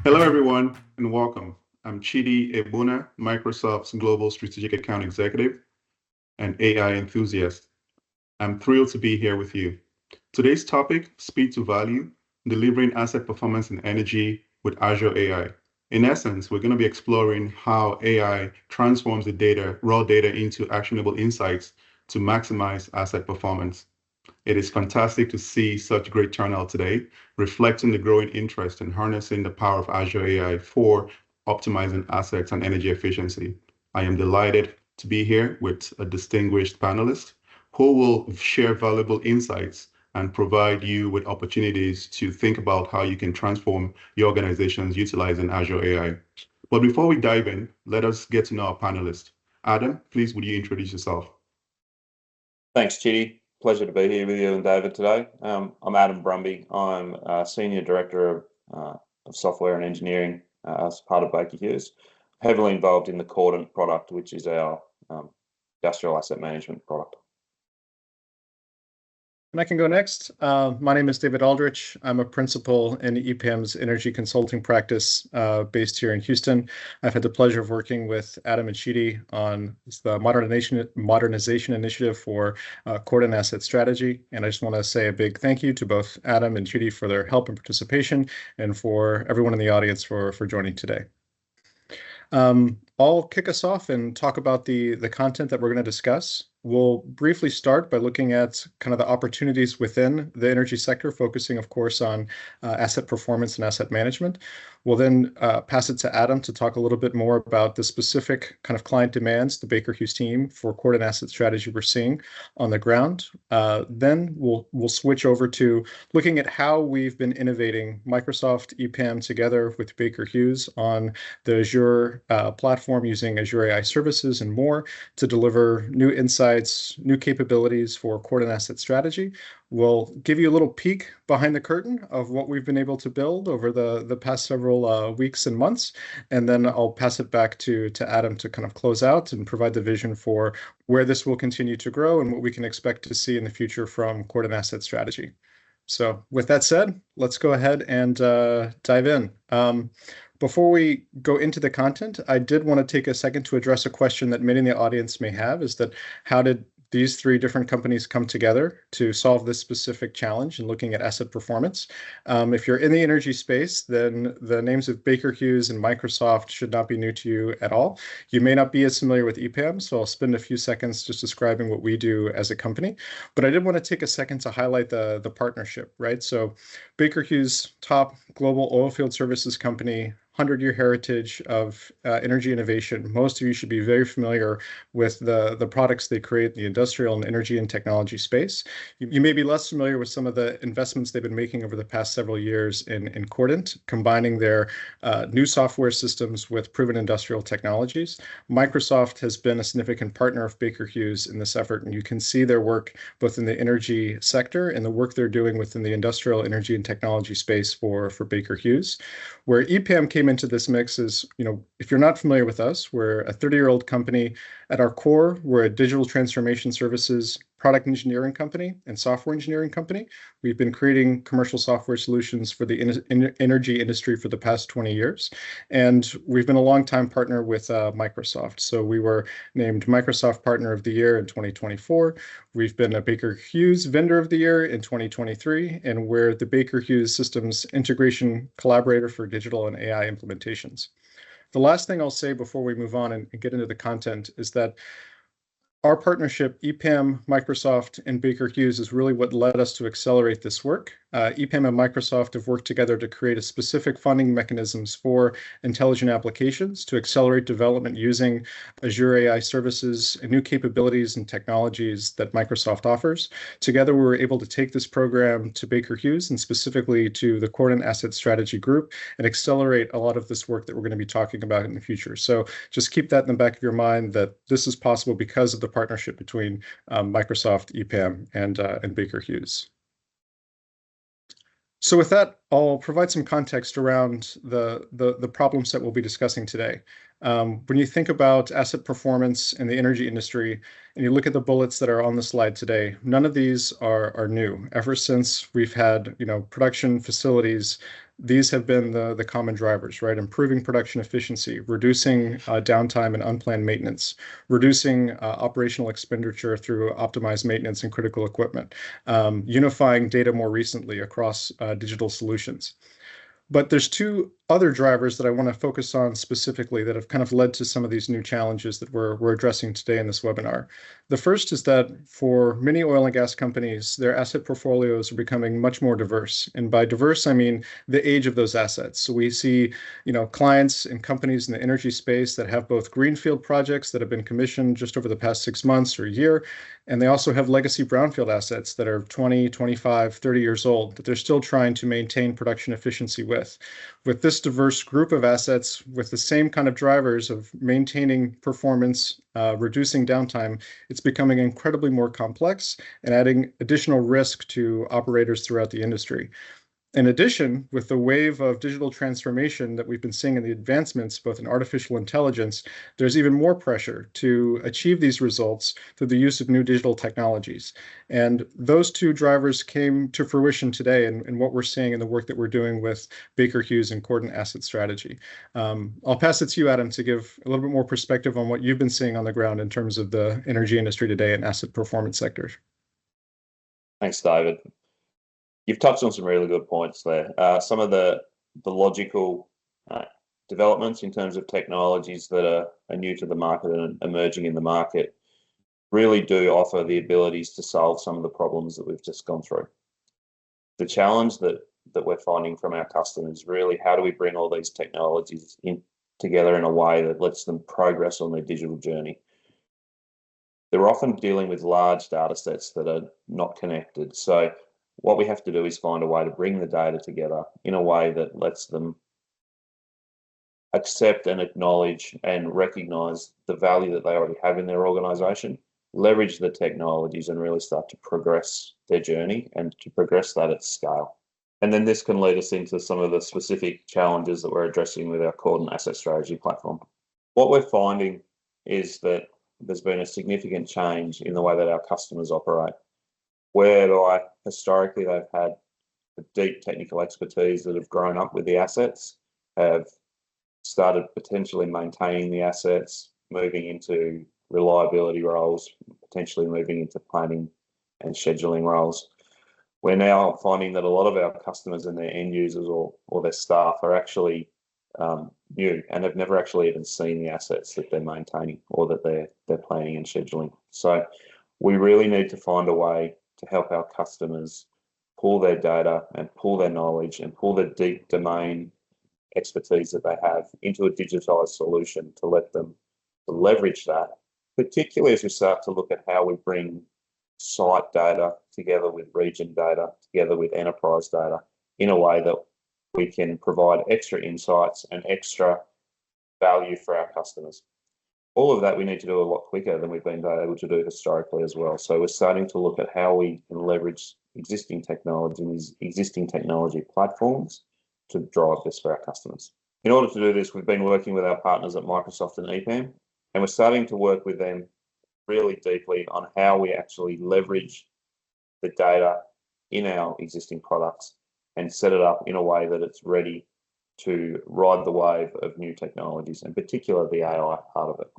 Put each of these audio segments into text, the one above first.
Hello, everyone, and welcome. I'm Chidi Ebuna, Microsoft's Global Strategic Account Executive and AI enthusiast. I'm thrilled to be here with you. Today's topic, speed to value, delivering asset performance and energy with Azure AI. In essence, we're going to be exploring how AI transforms the data, raw data, into actionable insights to maximize asset performance. It is fantastic to see such great turnout today, reflecting the growing interest in harnessing the power of Azure AI for optimizing assets and energy efficiency. I am delighted to be here with a distinguished panelist who will share valuable insights and provide you with opportunities to think about how you can transform your organizations utilizing Azure AI. But before we dive in, let us get to know our panelist. Adam, please would you introduce yourself? Thanks, Chidi. Pleasure to be here with you and David today. I'm Adam Brumby. I'm Senior Director of Software and Engineering as part of Baker Hughes, heavily involved in the Cordant product, which is our industrial asset management product. And I can go next. My name is David Aldrich. I'm a principal in EPAM's energy consulting practice based here in Houston. I've had the pleasure of working with Adam and Chidi on the modernization initiative for Cordant Asset Strategy. And I just want to say a big thank you to both Adam and Chidi for their help and participation, and for everyone in the audience for joining today. I'll kick us off and talk about the content that we're going to discuss. We'll briefly start by looking at kind of the opportunities within the energy sector, focusing, of course, on asset performance and asset management. We'll then pass it to Adam to talk a little bit more about the specific kind of client demands the Baker Hughes team for Cordant Asset Strategy we're seeing on the ground. Then we'll switch over to looking at how we've been innovating Microsoft EPAM together with Baker Hughes on the Azure platform using Azure AI services and more to deliver new insights, new capabilities for Cordant Asset Strategy. We'll give you a little peek behind the curtain of what we've been able to build over the past several weeks and months. And then I'll pass it back to Adam to kind of close out and provide the vision for where this will continue to grow and what we can expect to see in the future from Cordant Asset Strategy. So with that said, let's go ahead and dive in. Before we go into the content, I did want to take a second to address a question that many in the audience may have, is that how did these three different companies come together to solve this specific challenge in looking at asset performance? If you're in the energy space, then the names of Baker Hughes and Microsoft should not be new to you at all. You may not be as familiar with EPAM, so I'll spend a few seconds just describing what we do as a company. But I did want to take a second to highlight the partnership, right? So Baker Hughes, top global oilfield services company, 100-year heritage of energy innovation. Most of you should be very familiar with the products they create in the industrial and energy and technology space. You may be less familiar with some of the investments they've been making over the past several years in Cordant, combining their new software systems with proven industrial technologies. Microsoft has been a significant partner of Baker Hughes in this effort, and you can see their work both in the energy sector and the work they're doing within the industrial energy and technology space for Baker Hughes. Where EPAM came into this mix is, if you're not familiar with us, we're a 30-year-old company. At our core, we're a digital transformation services product engineering company and software engineering company. We've been creating commercial software solutions for the energy industry for the past 20 years. And we've been a longtime partner with Microsoft. So we were named Microsoft Partner of the Year in 2024. We've been a Baker Hughes Vendor of the Year in 2023. And we're the Baker Hughes Systems Integration Collaborator for digital and AI implementations. The last thing I'll say before we move on and get into the content is that our partnership, EPAM, Microsoft, and Baker Hughes, is really what led us to accelerate this work. EPAM and Microsoft have worked together to create a specific funding mechanisms for intelligent applications to accelerate development using Azure AI services and new capabilities and technologies that Microsoft offers. Together, we were able to take this program to Baker Hughes and specifically to the Cordant Asset Strategy group and accelerate a lot of this work that we're going to be talking about in the future. So just keep that in the back of your mind that this is possible because of the partnership between Microsoft, EPAM, and Baker Hughes. So with that, I'll provide some context around the problems that we'll be discussing today. When you think about asset performance in the energy industry, and you look at the bullets that are on the slide today, none of these are new. Ever since we've had, production facilities, these have been the common drivers, right? Improving production efficiency, reducing downtime and unplanned maintenance, reducing operational expenditure through optimized maintenance and critical equipment, unifying data more recently across digital solutions. But there's two other drivers that I want to focus on specifically that have kind of led to some of these new challenges that we're addressing today in this webinar. The first is that for many oil and gas companies, their asset portfolios are becoming much more diverse. And by diverse, I mean the age of those assets. So we see, clients and companies in the energy space that have both greenfield projects that have been commissioned just over the past 6 months or a year, and they also have legacy brownfield assets that are 20, 25, 30 years old that they're still trying to maintain production efficiency with. With this diverse group of assets with the same kind of drivers of maintaining performance, reducing downtime, it's becoming incredibly more complex and adding additional risk to operators throughout the industry. In addition, with the wave of digital transformation that we've been seeing in the advancements, both in artificial intelligence, there's even more pressure to achieve these results through the use of new digital technologies. And those two drivers came to fruition today in what we're seeing in the work that we're doing with Baker Hughes and Cordant Asset Strategy. I'll pass it to you, Adam, to give a little bit more perspective on what you've been seeing on the ground in terms of the energy industry today and asset performance sectors. Thanks, David. You've touched on some really good points there. Some of the logical developments in terms of technologies that are new to the market and emerging in the market really do offer the abilities to solve some of the problems that we've just gone through. The challenge that we're finding from our customers, really, how do we bring all these technologies together in a way that lets them progress on their digital journey? They're often dealing with large data sets that are not connected. So what we have to do is find a way to bring the data together in a way that lets them accept and acknowledge and recognize the value that they already have in their organization, leverage the technologies and really start to progress their journey and to progress that at scale. And then this can lead us into some of the specific challenges that we're addressing with our Cordant Asset Strategy platform. What we're finding is that there's been a significant change in the way that our customers operate, whereby historically they've had a deep technical expertise that have grown up with the assets, have started potentially maintaining the assets, moving into reliability roles, potentially moving into planning and scheduling roles. We're now finding that a lot of our customers and their end users or their staff are actually new and have never actually even seen the assets that they're maintaining or that they're planning and scheduling. So we really need to find a way to help our customers pull their data and pull their knowledge and pull the deep domain expertise that they have into a digitized solution to let them leverage that, particularly as we start to look at how we bring site data together with region data, together with enterprise data in a way that we can provide extra insights and extra value for our customers. All of that we need to do a lot quicker than we've been able to do historically as well. So we're starting to look at how we can leverage existing technology and these existing technology platforms to drive this for our customers. In order to do this, we've been working with our partners at Microsoft and EPAM, and we're starting to work with them really deeply on how we actually leverage the data in our existing products and set it up in a way that it's ready to ride the wave of new technologies, and particularly the AI part of it.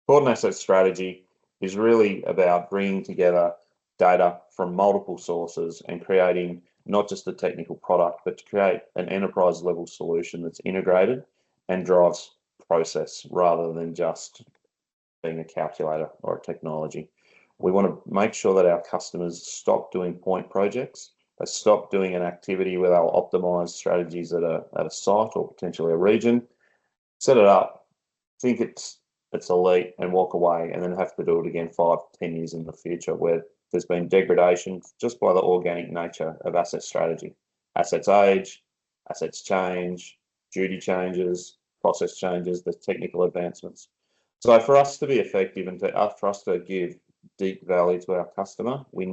Cordant Asset Strategy is really about bringing together data from multiple sources and creating not just a technical product, but to create an enterprise level solution that's integrated and drives process rather than just being a calculator or a technology. We want to make sure that our customers stop doing point projects. They stop doing an activity with our optimized strategies at a site or potentially a region, set it up, think it's elite and walk away, and then have to do it again 5 to 10 years in the future, where there's been degradation just by the organic nature of asset strategy. Assets age, assets change, duty changes, process changes, the technical advancements. So for us to be effective and for us to give deep value to our customer, we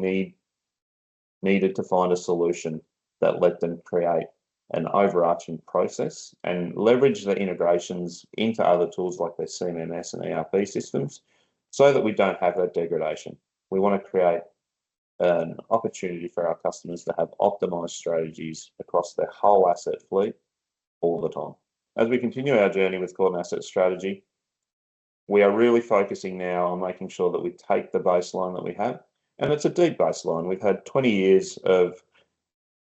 needed to find a solution that let them create an overarching process and leverage the integrations into other tools like their CMMS and ERP systems so that we don't have that degradation. We want to create an opportunity for our customers to have optimized strategies across their whole asset fleet all the time. As we continue our journey with Cordant Asset Strategy, we are really focusing now on making sure that we take the baseline that we have, and it's a deep baseline. We've had 20 years of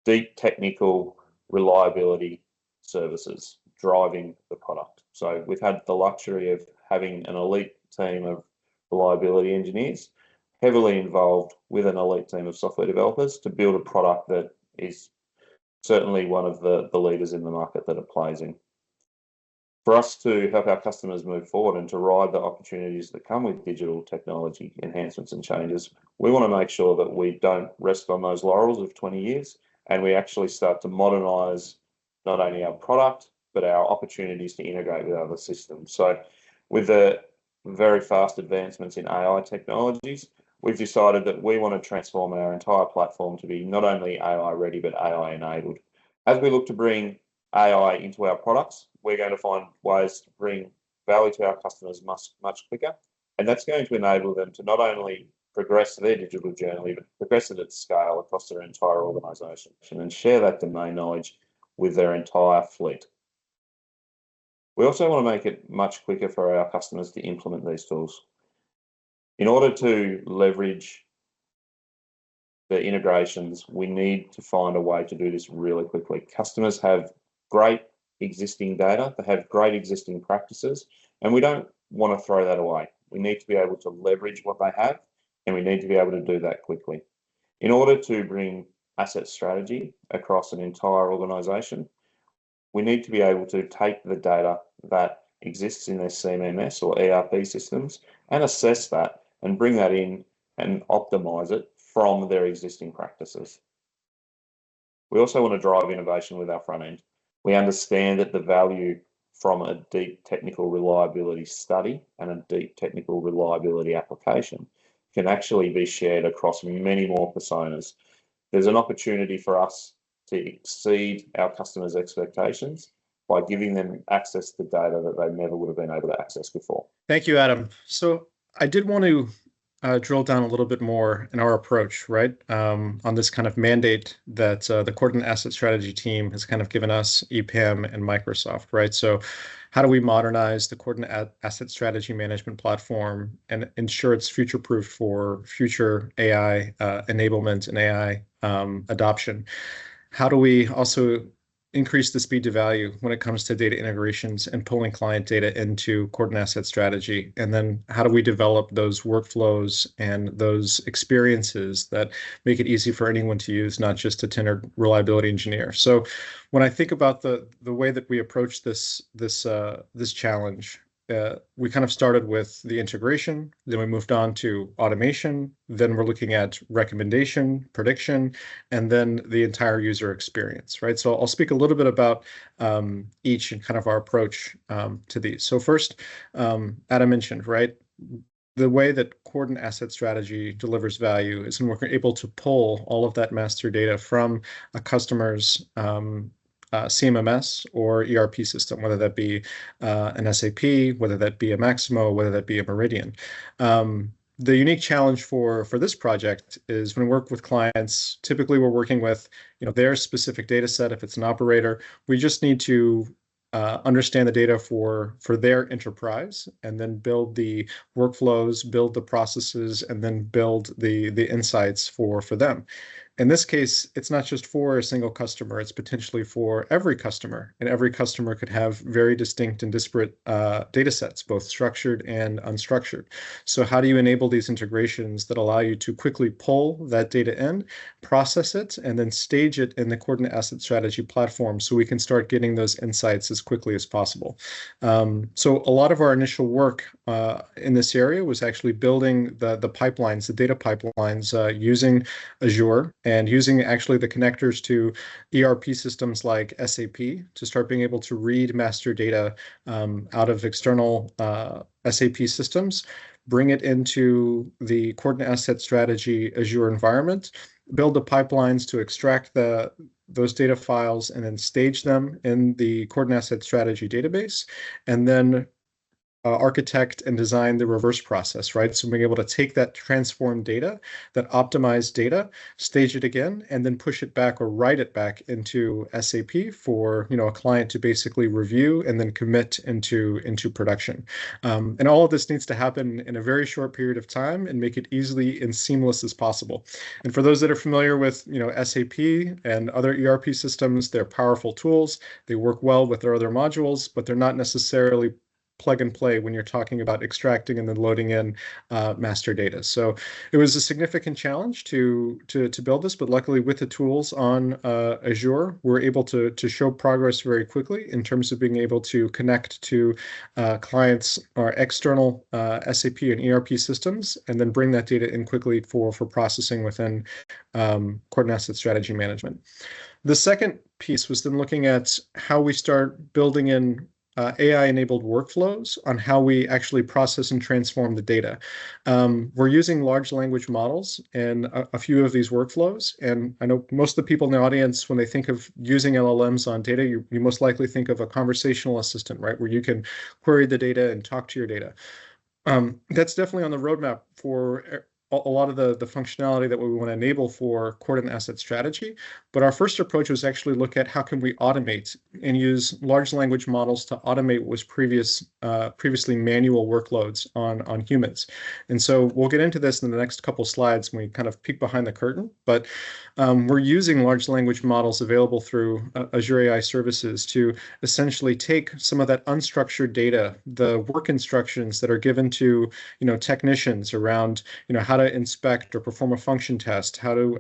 deep technical reliability services driving the product. So we've had the luxury of having an elite team of reliability engineers, heavily involved with an elite team of software developers to build a product that is certainly one of the leaders in the market that it plays in. For us to help our customers move forward and to ride the opportunities that come with digital technology enhancements and changes, we want to make sure that we don't rest on those laurels of 20 years and we actually start to modernize not only our product, but our opportunities to integrate with other systems. So with the very fast advancements in AI technologies, we've decided that we want to transform our entire platform to be not only AI ready, but AI enabled. As we look to bring AI into our products, we're going to find ways to bring value to our customers much quicker. And that's going to enable them to not only progress their digital journey, but progress it at scale across their entire organization and share that domain knowledge with their entire fleet. We also want to make it much quicker for our customers to implement these tools. In order to leverage the integrations, we need to find a way to do this really quickly. Customers have great existing data, they have great existing practices, and we don't want to throw that away. We need to be able to leverage what they have, and we need to be able to do that quickly. In order to bring asset strategy across an entire organization, we need to be able to take the data that exists in their CMMS or ERP systems and assess that and bring that in and optimize it from their existing practices. We also want to drive innovation with our front end. We understand that the value from a deep technical reliability study and a deep technical reliability application can actually be shared across many more personas. There's an opportunity for us to exceed our customers' expectations by giving them access to data that they never would have been able to access before. Thank you, Adam. So I did want to drill down a little bit more in our approach, right, on this kind of mandate that the Cordant Asset Strategy team has kind of given us, EPAM and Microsoft, right? So how do we modernize the Cordant Asset Strategy management platform and ensure it's future-proof for future AI enablement and AI adoption? How do we also increase the speed to value when it comes to data integrations and pulling client data into Cordant Asset Strategy? And then how do we develop those workflows and those experiences that make it easy for anyone to use, not just a tenured reliability engineer? So when I think about the way that we approach this challenge, we kind of started with the integration, then we moved on to automation, then we're looking at recommendation, prediction, and then the entire user experience, right? So I'll speak a little bit about each and kind of our approach to these. So first, Adam mentioned, right, the way that Cordant Asset Strategy delivers value is when we're able to pull all of that master data from a customer's CMMS or ERP system, whether that be an SAP, whether that be a Maximo, whether that be a Meridian. The unique challenge for this project is when we work with clients, typically we're working with their specific data set. If it's an operator, we just need to understand the data for their enterprise and then build the workflows, build the processes, and then build the insights for them. In this case, it's not just for a single customer, it's potentially for every customer, and every customer could have very distinct and disparate data sets, both structured and unstructured. So how do you enable these integrations that allow you to quickly pull that data in, process it, and then stage it in the Cordant Asset Strategy platform so we can start getting those insights as quickly as possible? So a lot of our initial work in this area was actually building the pipelines, the data pipelines using Azure, and using actually the connectors to ERP systems like SAP to start being able to read master data out of external SAP systems, bring it into the Cordant Asset Strategy Azure environment, build the pipelines to extract the those data files and then stage them in the Cordant Asset Strategy database, and then architect and design the reverse process, right? So being able to take that transformed data, that optimized data, stage it again, and then push it back or write it back into SAP for, a client to basically review and then commit into production. And all of this needs to happen in a very short period of time and make it easily and seamless as possible. And for those that are familiar with, SAP and other ERP systems, they're powerful tools. They work well with their other modules, but they're not necessarily plug and play when you're talking about extracting and then loading in master data. So it was a significant challenge to build this, but luckily with the tools on Azure, we're able to show progress very quickly in terms of being able to connect to clients or external SAP and ERP systems, and then bring that data in quickly for processing within Cordant Asset Strategy Management. The second piece was then looking at how we start building in AI-enabled workflows on how we actually process and transform the data. We're using large language models in a few of these workflows, and I know most of the people in the audience, when they think of using LLMs on data, you most likely think of a conversational assistant, right, where you can query the data and talk to your data. That's definitely on the roadmap for a lot of the functionality that we want to enable for Cordant Asset Strategy. But our first approach was actually look at how can we automate and use large language models to automate what was previously manual workloads on humans. And so we'll get into this in the next couple slides when we kind of peek behind the curtain. But we're using large language models available through Azure AI services to essentially take some of that unstructured data, the work instructions that are given to technicians around how to inspect or perform a function test, how to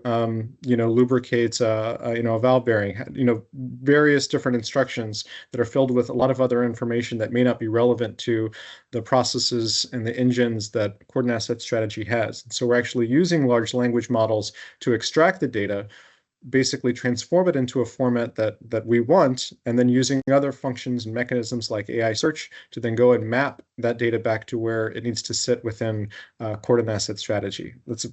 lubricate a valve bearing, various different instructions that are filled with a lot of other information that may not be relevant to the processes and the engines that Cordant Asset Strategy has. So we're actually using large language models to extract the data, basically transform it into a format that we want, and then using other functions and mechanisms like AI search to then go and map that data back to where it needs to sit within Cordant Asset Strategy. That's a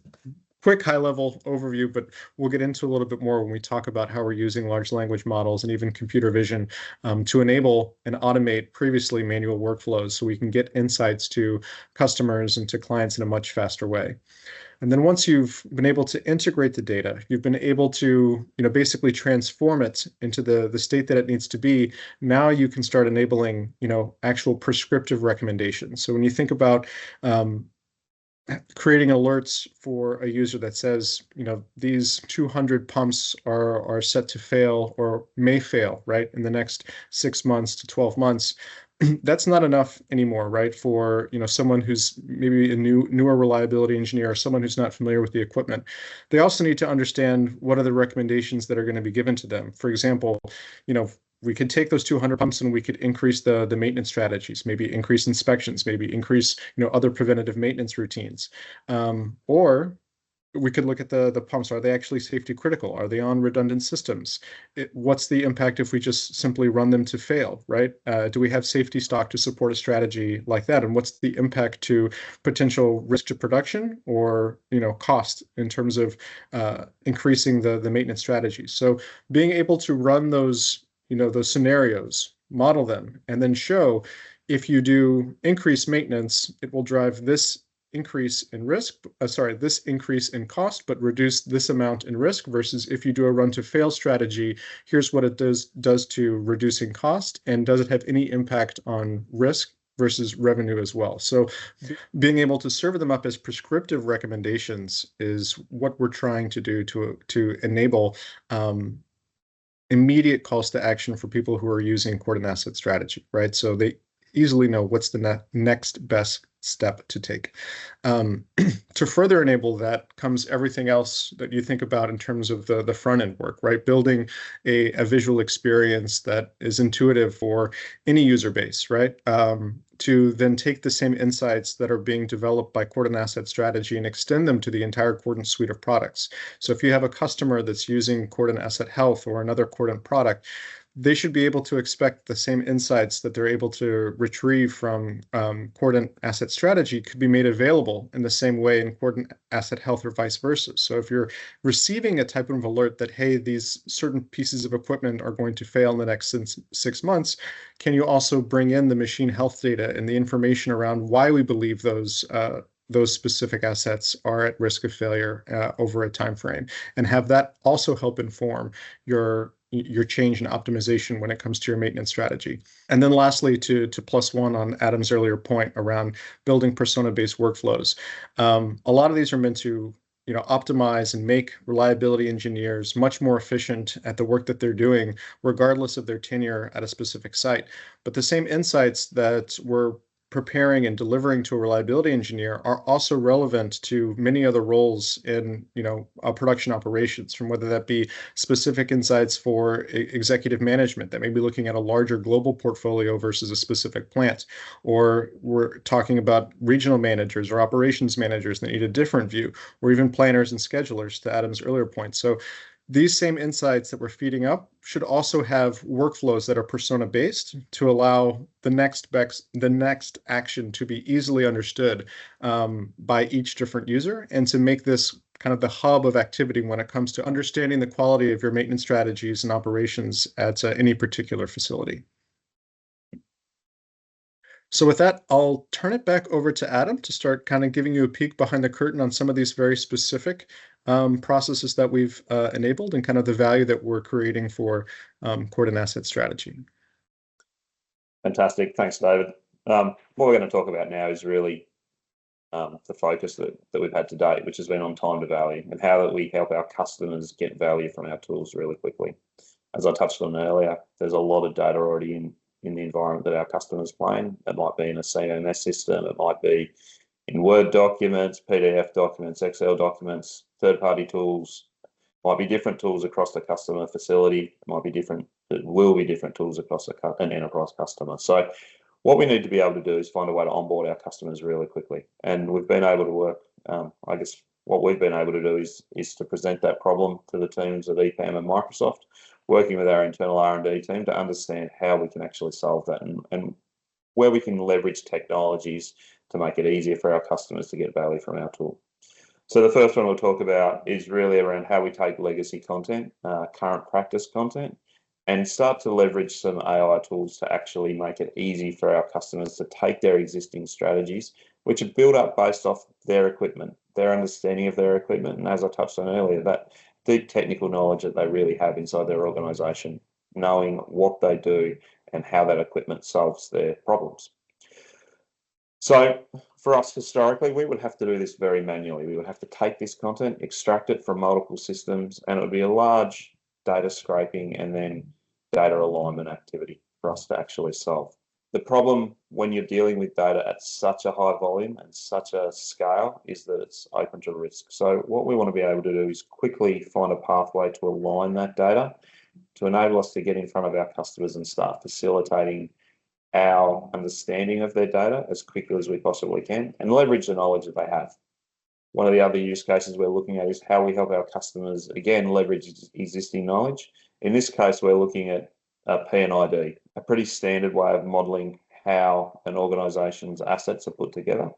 quick high-level overview, but we'll get into a little bit more when we talk about how we're using large language models and even computer vision to enable and automate previously manual workflows so we can get insights to customers and to clients in a much faster way. And then once you've been able to integrate the data, you've been able to, basically transform it into the state that it needs to be. Now you can start enabling, actual prescriptive recommendations. So when you think about creating alerts for a user that says, these 200 pumps are set to fail or may fail, right, in the next 6 months to 12 months, that's not enough anymore, right? For someone who's maybe a newer reliability engineer or someone who's not familiar with the equipment. They also need to understand what are the recommendations that are going to be given to them. For example, we could take those 200 pumps and we could increase the maintenance strategies, maybe increase inspections, maybe increase other preventative maintenance routines, or we could look at the pumps. Are they actually safety critical? Are they on redundant systems? What's the impact if we just simply run them to fail, right? Do we have safety stock to support a strategy like that? And what's the impact to potential risk to production or, cost in terms of increasing the maintenance strategies? So being able to run those scenarios, model them, and then show if you do increase maintenance, it will drive this increase in risk, this increase in cost, but reduce this amount in risk, versus if you do a run to fail strategy, here's what it does to reducing cost, and does it have any impact on risk versus revenue as well. So being able to serve them up as prescriptive recommendations is what we're trying to do to enable immediate calls to action for people who are using Cordant Asset Strategy, right? So they easily know what's the next best step to take. To further enable that comes everything else that you think about in terms of the front end work, right? Building a visual experience that is intuitive for any user base, right? To then take the same insights that are being developed by Cordant Asset Strategy and extend them to the entire Cordant suite of products. So if you have a customer that's using Cordant Asset Health or another Cordant product, they should be able to expect the same insights that they're able to retrieve from Cordant Asset Strategy could be made available in the same way in Cordant Asset Health or vice versa. So if you're receiving a type of alert that, hey, these certain pieces of equipment are going to fail in the next 6 months, can you also bring in the machine health data and the information around why we believe those specific assets are at risk of failure over a time frame, and have that also help inform your change and optimization when it comes to your maintenance strategy. And then lastly, to plus one on Adam's earlier point around building persona-based workflows. A lot of these are meant to optimize and make reliability engineers much more efficient at the work that they're doing, regardless of their tenure at a specific site. But the same insights that we're preparing and delivering to a reliability engineer are also relevant to many other roles in production operations, from whether that be specific insights for executive management that may be looking at a larger global portfolio versus a specific plant, or we're talking about regional managers or operations managers that need a different view, or even planners and schedulers, to Adam's earlier point. So these same insights that we're feeding up should also have workflows that are persona-based to allow the next action to be easily understood by each different user, and to make this kind of the hub of activity when it comes to understanding the quality of your maintenance strategies and operations at any particular facility. So with that, I'll turn it back over to Adam to start kind of giving you a peek behind the curtain on some of these very specific processes that we've enabled, and kind of the value that we're creating for Cordant Asset Strategy. Fantastic. Thanks, David. What we're going to talk about now is really the focus that we've had to date, which has been on time to value, and how that we help our customers get value from our tools really quickly. As I touched on earlier, there's a lot of data already in the environment that our customers play in. It might be in a CMS system, it might be in Word documents, PDF documents, Excel documents, third-party tools. It might be different tools across the customer facility. It will be different tools across an enterprise customer. So what we need to be able to do is find a way to onboard our customers really quickly. And we've been able to work, I guess what we've been able to do is to present that problem to the teams of EPAM and Microsoft, working with our internal R&D team to understand how we can actually solve that, and where we can leverage technologies to make it easier for our customers to get value from our tool. So the first one we'll talk about is really around how we take legacy content, current practice content, and start to leverage some AI tools to actually make it easy for our customers to take their existing strategies, which are built up based off their equipment, their understanding of their equipment, and as I touched on earlier, that deep technical knowledge that they really have inside their organization, knowing what they do and how that equipment solves their problems. So for us historically, we would have to do this very manually. We would have to take this content, extract it from multiple systems, and it would be a large data scraping and then data alignment activity for us to actually solve. The problem when you're dealing with data at such a high volume and such a scale is that it's open to risk. So what we want to be able to do is quickly find a pathway to align that data to enable us to get in front of our customers and start facilitating our understanding of their data as quickly as we possibly can, and leverage the knowledge that they have. One of the other use cases we're looking at is how we help our customers, again, leverage existing knowledge. In this case, we're looking at P&ID, a pretty standard way of modeling how an organization's assets are put together.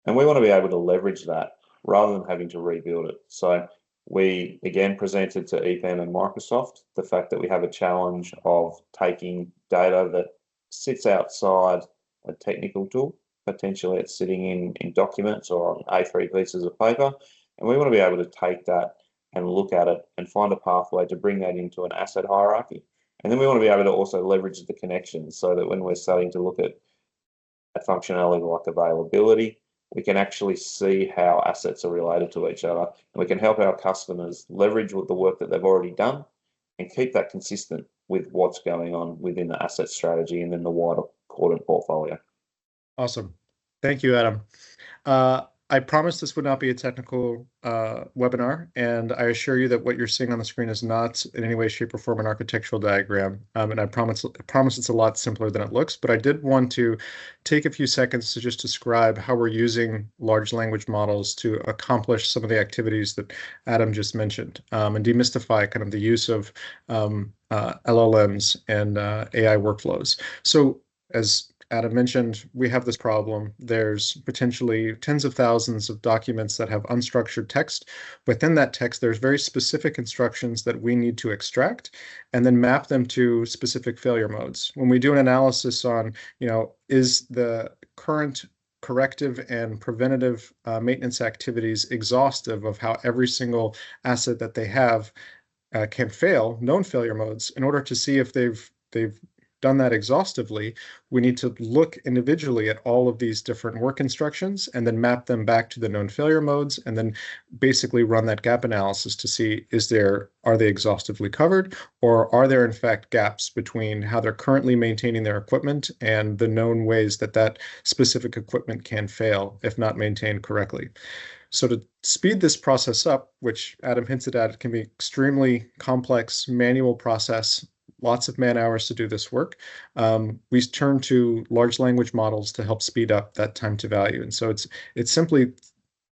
And we want to be able to leverage that rather than having to rebuild it. So we, again, presented to EPAM and Microsoft the fact that we have a challenge of taking data that sits outside a technical tool. Potentially it's sitting in documents or on A3 pieces of paper. And we want to be able to take that and look at it and find a pathway to bring that into an asset hierarchy. And then we want to be able to also leverage the connections so that when we're starting to look at a functionality like availability, we can actually see how assets are related to each other. And we can help our customers leverage the work that they've already done and keep that consistent with what's going on within the asset strategy and then the wider Cordant portfolio. Awesome. Thank you, Adam. I promise this would not be a technical webinar, and I assure you that what you're seeing on the screen is not in any way, shape, or form an architectural diagram. And I promise it's a lot simpler than it looks, but I did want to take a few seconds to just describe how we're using large language models to accomplish some of the activities that Adam just mentioned, and demystify kind of the use of LLMs and AI workflows. So as Adam mentioned, we have this problem. There's potentially tens of thousands of documents that have unstructured text. Within that text, there's very specific instructions that we need to extract and then map them to specific failure modes. When we do an analysis on, is the current corrective and preventative maintenance activities exhaustive of how every single asset that they have can fail, known failure modes, in order to see if they've done that exhaustively, we need to look individually at all of these different work instructions and then map them back to the known failure modes and then basically run that gap analysis to see are they exhaustively covered, or are there in fact gaps between how they're currently maintaining their equipment and the known ways that that specific equipment can fail if not maintained correctly. So to speed this process up, which Adam hinted at, it can be extremely complex manual process, lots of man hours to do this work. We turn to large language models to help speed up that time to value. And so it's simply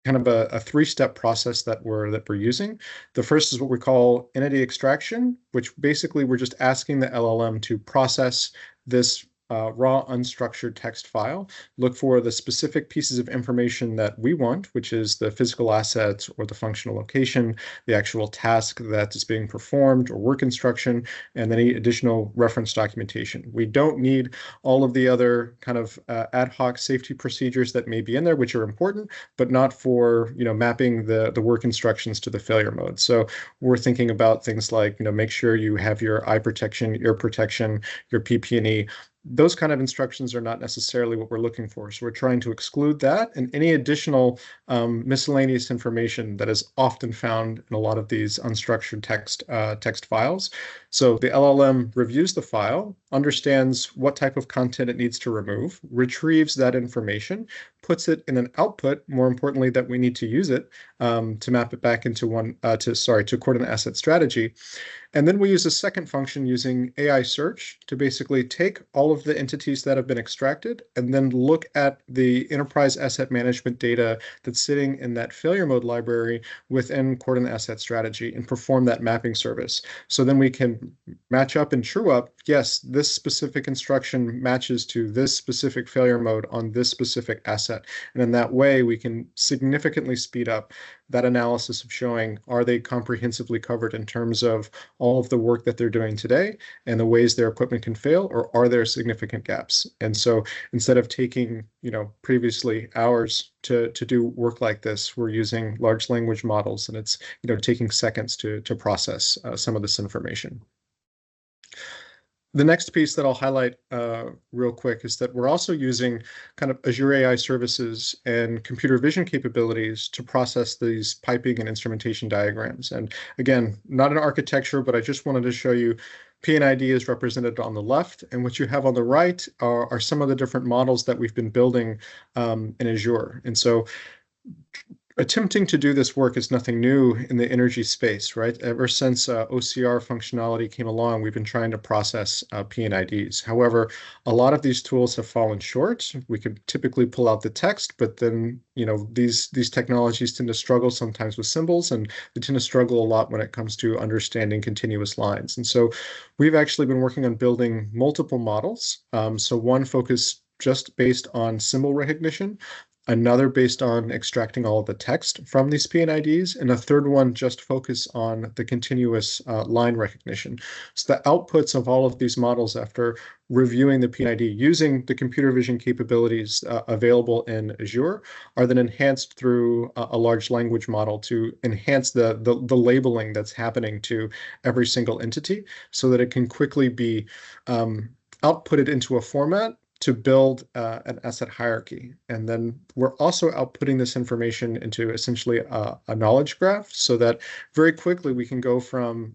kind of a three-step process that we're using. The first is what we call entity extraction, which basically we're just asking the LLM to process this raw unstructured text file, look for the specific pieces of information that we want, which is the physical asset or the functional location, the actual task that is being performed or work instruction, and any additional reference documentation. We don't need all of the other kind of ad hoc safety procedures that may be in there, which are important, but not for mapping the work instructions to the failure mode. So we're thinking about things like make sure you have your eye protection, ear protection, your PP&E. Those kind of instructions are not necessarily what we're looking for. So we're trying to exclude that and any additional miscellaneous information that is often found in a lot of these unstructured text files. So the LLM reviews the file, understands what type of content it needs to remove, retrieves that information, puts it in an output, more importantly, that we need to use it to map it back into to Cordant Asset Strategy. And then we use a second function using AI search to basically take all of the entities that have been extracted and then look at the enterprise asset management data that's sitting in that failure mode library within Cordant Asset Strategy and perform that mapping service. So then we can match up and true up, yes, this specific instruction matches to this specific failure mode on this specific asset. And in that way, we can significantly speed up that analysis of showing, are they comprehensively covered in terms of all of the work that they're doing today and the ways their equipment can fail, or are there significant gaps? And so instead of taking, previously hours to do work like this, we're using large language models, and it's, taking seconds to process some of this information. The next piece that I'll highlight real quick is that we're also using kind of Azure AI services and computer vision capabilities to process these piping and instrumentation diagrams. And again, not an architecture, but I just wanted to show you P&ID is represented on the left, and what you have on the right are some of the different models that we've been building in Azure. And so attempting to do this work is nothing new in the energy space, right? Ever since OCR functionality came along, we've been trying to process P&IDs. However, a lot of these tools have fallen short. We could typically pull out the text, but then these technologies tend to struggle sometimes with symbols, and they tend to struggle a lot when it comes to understanding continuous lines. And so we've actually been working on building multiple models. So one focused just based on symbol recognition, another based on extracting all of the text from these P&IDs, and a third one just focus on the continuous line recognition. So the outputs of all of these models, after reviewing the P&ID using the computer vision capabilities available in Azure, are then enhanced through a large language model to enhance the labeling that's happening to every single entity so that it can quickly be outputted into a format to build an asset hierarchy. And then we're also outputting this information into essentially a knowledge graph so that very quickly we can go from,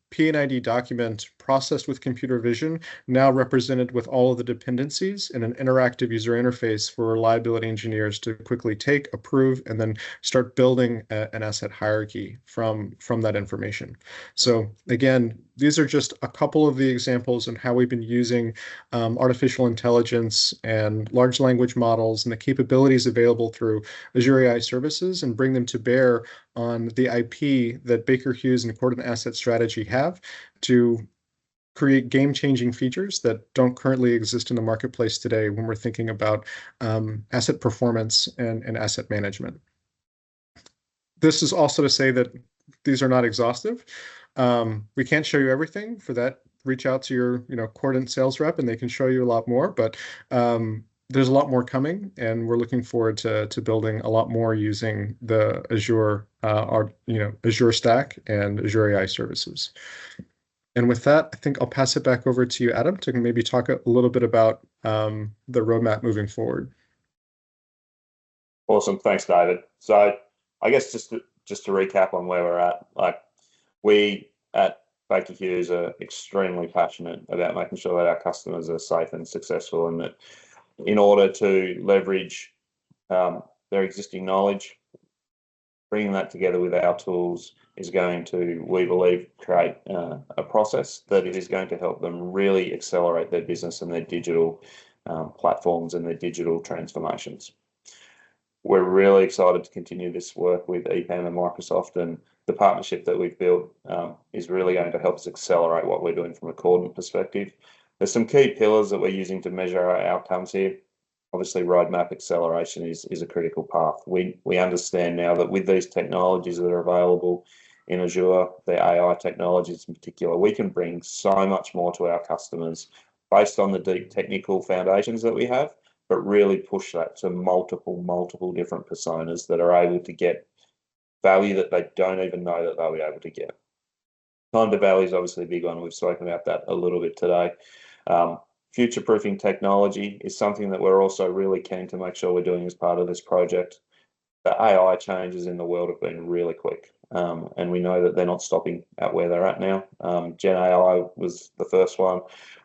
P&ID document processed with computer vision, now represented with all of the dependencies in an interactive user interface for reliability engineers to quickly take, approve, and then start building an asset hierarchy from that information. So again, these are just a couple of the examples and how we've been using artificial intelligence and large language models and the capabilities available through Azure AI services and bring them to bear on the IP that Baker Hughes and Cordant Asset Strategy have to create game-changing features that don't currently exist in the marketplace today when we're thinking about asset performance and asset management. This is also to say that these are not exhaustive. We can't show you everything. For that, reach out to your Cordant sales rep and they can show you a lot more. But there's a lot more coming, and we're looking forward to building a lot more using the Azure Azure stack and Azure AI services. And with that, I think I'll pass it back over to you, Adam, to maybe talk a little bit about the roadmap moving forward. Awesome, thanks, David. So I guess just to recap on where we're at, like we at Baker Hughes are extremely passionate about making sure that our customers are safe and successful, and that in order to leverage their existing knowledge, bringing that together with our tools is going to, we believe, create a process that it is going to help them really accelerate their business and their digital platforms and their digital transformations. We're really excited to continue this work with EPAM and Microsoft, and the partnership that we've built is really going to help us accelerate what we're doing from a Cordant perspective. There's some key pillars that we're using to measure our outcomes here. Obviously, roadmap acceleration is a critical path. We understand now that with these technologies that are available in Azure, the AI technologies in particular, we can bring so much more to our customers based on the deep technical foundations that we have, but really push that to multiple different personas that are able to get value that they don't even know that they'll be able to get. Time to value is obviously a big one. We've spoken about that a little bit today. Future-proofing technology is something that we're also really keen to make sure we're doing as part of this project. The AI changes in the world have been really quick, and we know that they're not stopping at where they're at now. Gen AI was the first one.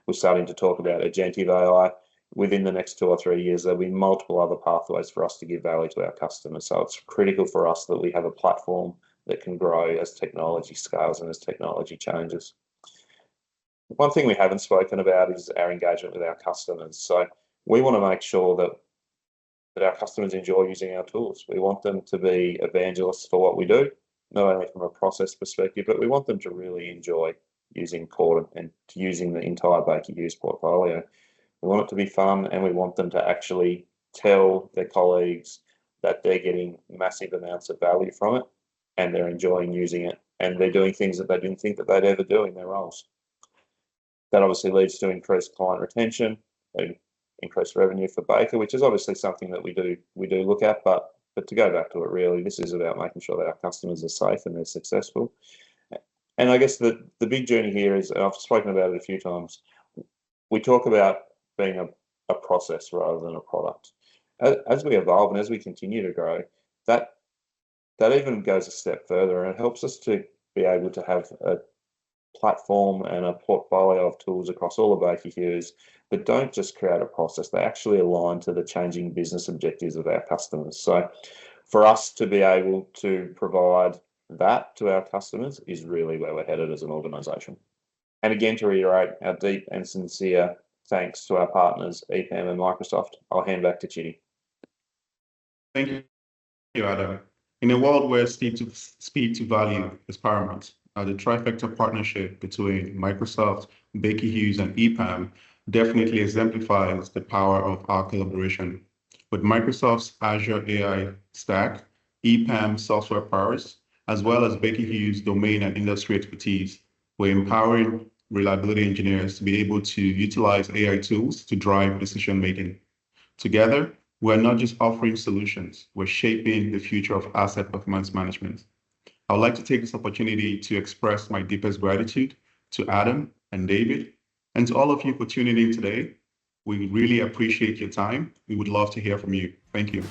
We're starting to talk about agentive AI. Within the next 2 or 3 years, there'll be multiple other pathways for us to give value to our customers. So it's critical for us that we have a platform that can grow as technology scales and as technology changes. One thing we haven't spoken about is our engagement with our customers. So we want to make sure that our customers enjoy using our tools. We want them to be evangelists for what we do, not only from a process perspective, but we want them to really enjoy using Cordant and using the entire Baker Hughes portfolio. We want it to be fun, and we want them to actually tell their colleagues that they're getting massive amounts of value from it and they're enjoying using it, and they're doing things that they didn't think that they'd ever do in their roles. That obviously leads to increased client retention, increased revenue for Baker, which is obviously something that we do look at, but to go back to it, really, this is about making sure that our customers are safe and they're successful. And I guess the big journey here is, and I've spoken about it a few times, we talk about being a process rather than a product. As we evolve and as we continue to grow, that even goes a step further, and it helps us to be able to have a platform and a portfolio of tools across all of Baker Hughes that don't just create a process, they actually align to the changing business objectives of our customers. So for us to be able to provide that to our customers is really where we're headed as an organisation. And again, to reiterate our deep and sincere thanks to our partners, EPAM and Microsoft. I'll hand back to Chidi. Thank you, Adam. In a world where speed to value is paramount, the trifecta partnership between Microsoft, Baker Hughes, and EPAM definitely exemplifies the power of our collaboration. With Microsoft's Azure AI stack, EPAM software powers, as well as Baker Hughes domain and industry expertise, we're empowering reliability engineers to be able to utilize AI tools to drive decision-making. Together, we're not just offering solutions, we're shaping the future of asset performance management. I would like to take this opportunity to express my deepest gratitude to Adam and David, and to all of you for tuning in today. We really appreciate your time. We would love to hear from you. Thank you.